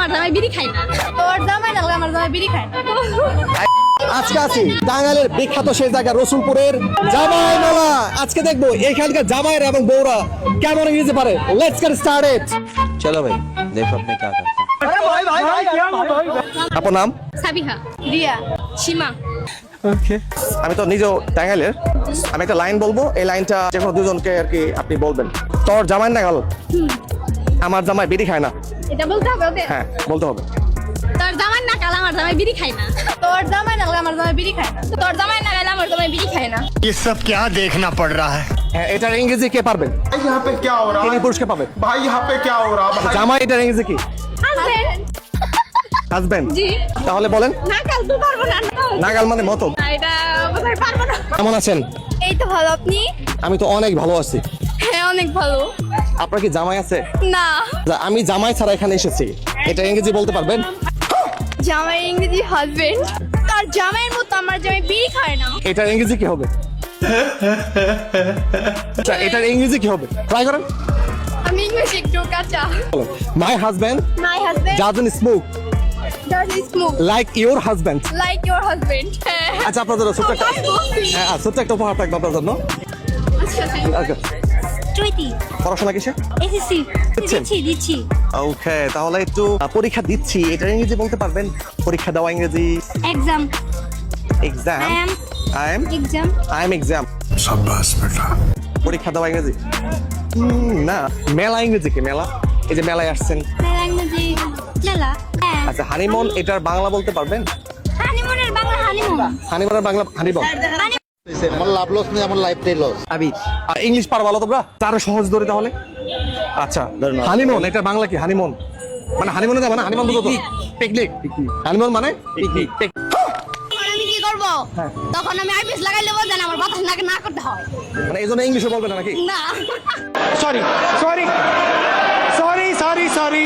আমার জামাই বিড়ি খায় না। তোর জামাই না আমার জামাই বিড়ি খায় না। আজকে আছি টাঙ্গাইলের বিখ্যাত সেই জায়গা রসুলপুরের জামাই মেলা। আজকে দেখবো এখানকার জামাইরা এবং বউরা কেমন ইংরেজি পারে। Let's get started. चलो भाई देखो अब मैं क्या करता हूँ। আপনার নাম? সাবিহা, রিয়া, সীমা। আমি তো নিজেও টাঙ্গাইলের। আমি একটা লাইন বলবো, এই লাইনটা যে কোনো দুজনকে আর কি আপনি বলবেন। তোর জামাই না গেল, আমার জামাই বিড়ি খায় না। এটা বলতে হবে ওকে? হ্যাঁ বলতে হবে। তোর জামাই না কাল আমার জামাই বিড়ি খায় না। তোর জামাই না আমার জামাই বিড়ি খায় না। তোর জামাই না কাল আমার জামাই বিড়ি খায় না। ये सब क्या देखना पड़ रहा है। হ্যাঁ, এটার ইংরেজি কে পারবেন? भाई यहाँ पे क्या हो रहा তিনি है পুরস্কার পাবেন। भाई यहाँ पे क्या हो रहा है भाई? জামাই এটার ইংরেজি কি? হাজবেন্ড। হাজবেন্ড। জি। তাহলে বলেন। না কাল তো পারবো না। নাগাল মানে মতো। না, এটা বোঝাতে পারবো না। কেমন আছেন? এই তো ভালো, আপনি? আমি তো অনেক ভালো আছি। হ্যাঁ অনেক ভালো। আপনার কি জামাই আছে? না, আমি জামাই ছাড়া এখানে এসেছি। এটা ইংরেজি বলতে পারবেন? জামাই ইংরেজি হাজবেন্ড। তার জামাইয়ের মতো আমার জামাই বিড়ি খায় না। এটার ইংরেজি কি হবে? আচ্ছা, এটার ইংরেজি কি হবে? ট্রাই করেন। আমি ইংলিশ একটু কাঁচা। My husband my husband doesn't smoke does smoke like your husband. Like your husband. আচ্ছা, আপনাদের ছোট্ট একটা ছোট্ট একটা উপহার থাকবে আপনার জন্য। Okay. চৈতি পড়াশোনা কিসে? এসএসসি দিচ্ছেন? দিচ্ছি ওকে, তাহলে একটু পরীক্ষা দিচ্ছি, এটার ইংরেজি বলতে পারবেন? পরীক্ষা দেওয়া ইংরেজি exam exam. I am exam. शाबाश बेटा। পরীক্ষা দেওয়া ইংরেজি না। মেলা ইংরেজি কি? মেলা, এই যে মেলায় আসছেন। মেলা ইংরেজি মেলা। হ্যাঁ আচ্ছা, হানিমুন এটার বাংলা বলতে পারবেন? হানিমুনের বাংলা হানিমুন। হানিমুনের বাংলা হানিমুন। আমার লাভ লস নেই, আমার লাইফটাই লস। আর ইংলিশ পারো ভালো তোমরা? আরো সহজ ধরে তাহলে। আচ্ছা, হানিমুন এটার বাংলা কি? হানিমুন মানে হানিমুনে যাবে না? হানিমুন বুঝো তো? পিকনিক। হানিমুন মানে পিকনিক। আমি কি করব? তখন আমি আইপিএস লাগাই নেব, যেন আমার বাতাস নাকে না করতে হয়। মানে এই জন্য ইংলিশে বলবে না নাকি? না। Sorry sorry sorry sorry sorry